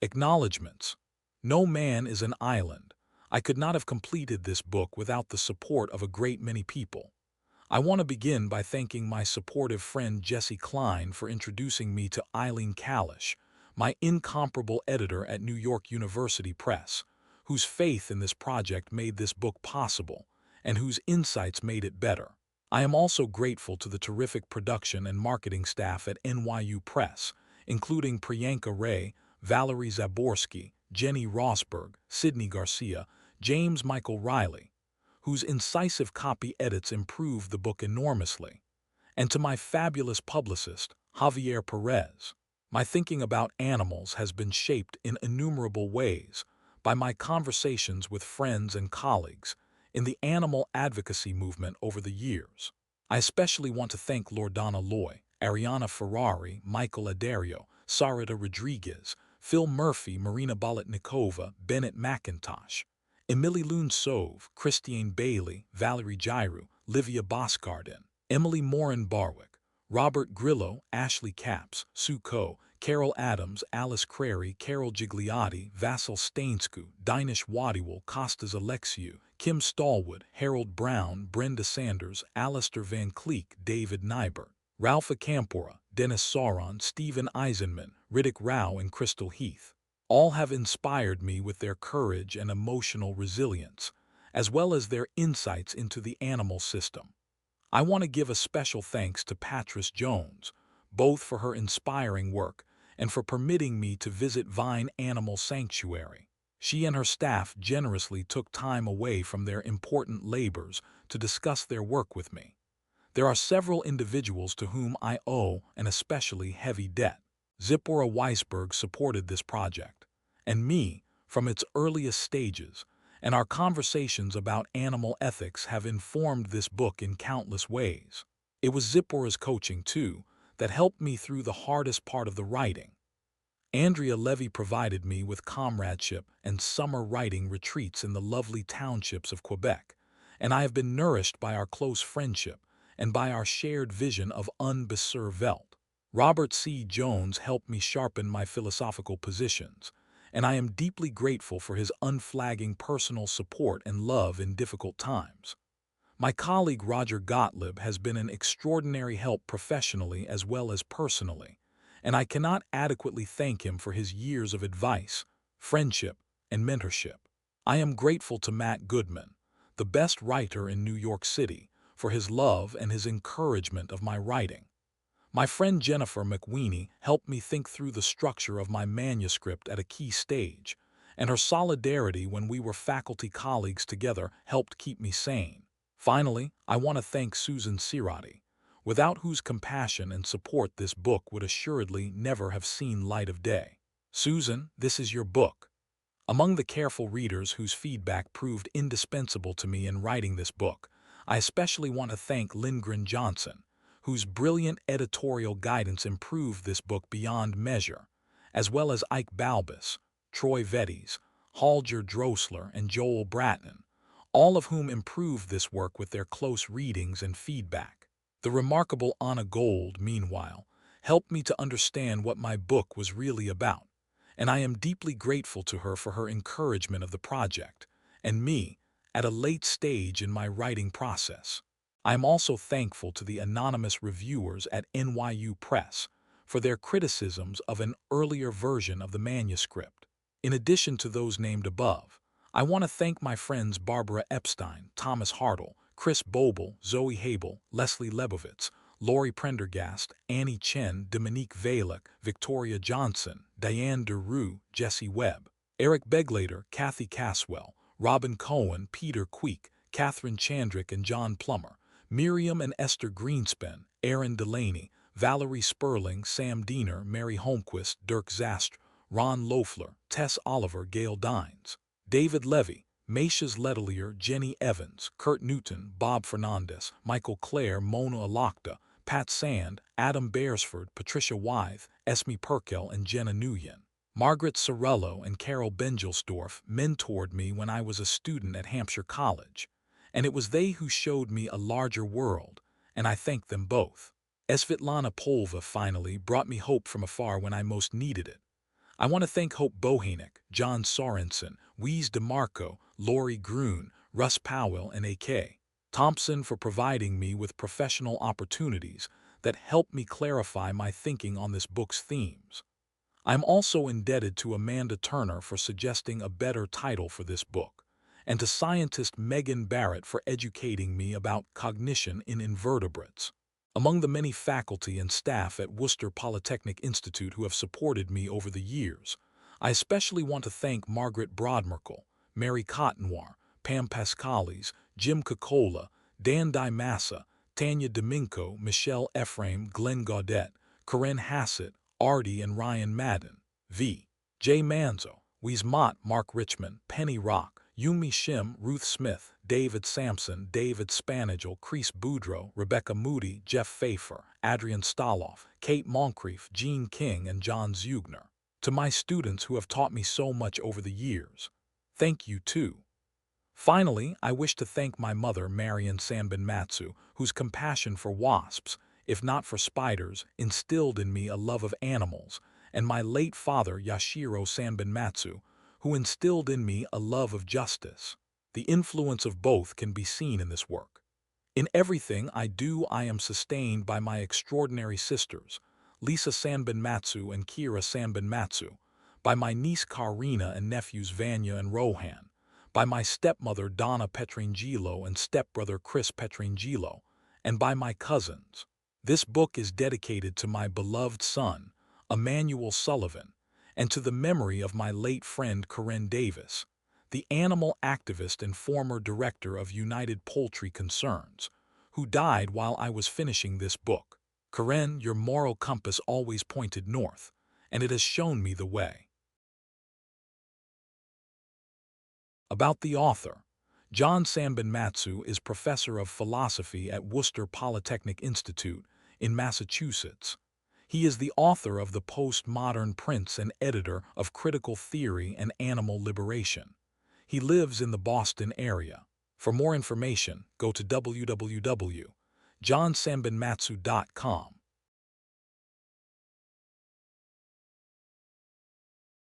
Acknowledgements. No man is an island. I could not have completed this book without the support of a great many people. I want to begin by thanking my supportive friend Jesse Klein for introducing me to Eileen Kalish, my incomparable editor at New York University Press, whose faith in this project made this book possible, and whose insights made it better. I am also grateful to the terrific production and marketing staff at NYU Press, including Priyanka Ray, Valerie Zaborsky, Jenny Rosberg, Sidney Garcia, James Michael Riley, whose incisive copy edits improved the book enormously, and to my fabulous publicist, Javier Perez. My thinking about animals has been shaped in innumerable ways by my conversations with friends and colleagues in the animal advocacy movement over the years. I especially want to thank Loredana Loy, Ariana Ferrari, Michael Adario, Sarita Rodriguez, Phil Murphy, Marina Bolotnikova, Bennett McIntosh, Emily Lune Sove, Christine Bailey, Valerie Giroux, Livia Boscardin, Emily Morin Barwick, Robert Grillo, Ashley Capps, Sue Coe, Carol Adams, Alice Crary, Carol Gigliotti, Vassal Stainsku, Dinesh Wadiwal, Costas Alexiou, Kim Stallwood, Harold Brown, Brenda Sanders, Alistair Van Cleek, David Nybert, Ralph Campora, Dennis Sauron, Stephen Eisenman, Riddick Rao, and Crystal Heath. All have inspired me with their courage and emotional resilience, as well as their insights into the animal system. I want to give a special thanks to Patrice Jones, both for her inspiring work and for permitting me to visit Vine Animal Sanctuary. She and her staff generously took time away from their important labors to discuss their work with me. There are several individuals to whom I owe an especially heavy debt. Zipporah Weisberg supported this project, and me, from its earliest stages, and our conversations about animal ethics have informed this book in countless ways. It was Zipporah's coaching, too, that helped me through the hardest part of the writing. Andrea Levy provided me with comradeship and summer writing retreats in the lovely townships of Quebec, and I have been nourished by our close friendship and by our shared vision of unbeser Welt. Robert C. Jones helped me sharpen my philosophical positions, and I am deeply grateful for his unflagging personal support and love in difficult times. My colleague Roger Gottlieb has been an extraordinary help professionally as well as personally, and I cannot adequately thank him for his years of advice, friendship, and mentorship. I am grateful to Matt Goodman, the best writer in New York City, for his love and his encouragement of my writing. My friend Jennifer McWeeny helped me think through the structure of my manuscript at a key stage, and her solidarity when we were faculty colleagues together helped keep me sane. Finally, I want to thank Susan Cirati, without whose compassion and support this book would assuredly never have seen light of day. Susan, this is your book. Among the careful readers whose feedback proved indispensable to me in writing this book, I especially want to thank Lindgren Johnson, whose brilliant editorial guidance improved this book beyond measure, as well as Ike Balbus, Troy Vettes, Holger Drosler, and Joel Bratton, all of whom improved this work with their close readings and feedback. The remarkable Anna Gold, meanwhile, helped me to understand what my book was really about, and I am deeply grateful to her for her encouragement of the project, and me, at a late stage in my writing process. I am also thankful to the anonymous reviewers at NYU Press for their criticisms of an earlier version of the manuscript. In addition to those named above, I want to thank my friends Barbara Epstein, Thomas Hartle, Chris Boble, Zoe Habel, Leslie Lebovitz, Lori Prendergast, Annie Chen, Dominique Valek, Victoria Johnson, Diane DeRue, Jesse Webb, Eric Beglater, Kathy Caswell, Robin Cohen, Peter Queek, Catherine Chandrick, and John Plummer, Miriam and Esther Greenspan, Aaron Delaney, Valerie Sperling, Sam Diener, Mary Holmquist, Dirk Zastre, Ron Loeffler, Tess Oliver, Gail Dines, David Levy, Macias Letelier, Jenny Evans, Kurt Newton, Bob Fernandez, Michael Clare, Mona Alakda, Pat Sand, Adam Beresford, Patricia Wythe, Esme Perkel, and Jenna Nguyen. Margaret Sorello and Carol Bengelsdorf mentored me when I was a student at Hampshire College, and it was they who showed me a larger world, and I thank them both. Svetlana Polva finally brought me hope from afar when I most needed it. I want to thank Hope Bohanek, John Sorensen, Weeze DeMarco, Lori Grun, Russ Powell, and A.K. Thompson for providing me with professional opportunities that help me clarify my thinking on this book's themes. I am also indebted to Amanda Turner for suggesting a better title for this book, and to scientist Megan Barrett for educating me about cognition in invertebrates. Among the many faculty and staff at Worcester Polytechnic Institute who have supported me over the years, I especially want to thank Margaret Brodmerkel, Mary Cotnoir, Pam Pascalis, Jim Cocola, Dan Dimassa, Tanya Domingo, Michelle Ephraim, Glenn Gaudette, Corinne Hassett, Artie and Ryan Madden, V. J. Manzo, Weeze Mott, Mark Richmond, Penny Rock, Yumi Shim, Ruth Smith, David Sampson, David Spanagel, Chris Boudreau, Rebecca Moody, Jeff Pfeiffer, Adrian Staloff, Kate Moncrief, Jean King, and John Zugner. To my students who have taught me so much over the years, thank you too. Finally, I wish to thank my mother, Marion Sanbonmatsu, whose compassion for wasps, if not for spiders, instilled in me a love of animals, and my late father, Yashiro Sanbonmatsu, who instilled in me a love of justice. The influence of both can be seen in this work. In everything I do, I am sustained by my extraordinary sisters, Lisa Sanbonmatsu and Kira Sanbonmatsu, by my niece Karina and nephews Vanya and Rohan, by my stepmother Donna Petrangelo and stepbrother Chris Petrangelo, and by my cousins. This book is dedicated to my beloved son, Emmanuel Sullivan, and to the memory of my late friend Corinne Davis, the animal activist and former director of United Poultry Concerns, who died while I was finishing this book. Corinne, your moral compass always pointed north, and it has shown me the way. About the author. John Sanbonmatsu is professor of philosophy at Worcester Polytechnic Institute in Massachusetts. He is the author of the Postmodern Prince and editor of Critical Theory and Animal Liberation. He lives in the Boston area. For more information, go to www.johnsanbonmatsu.com.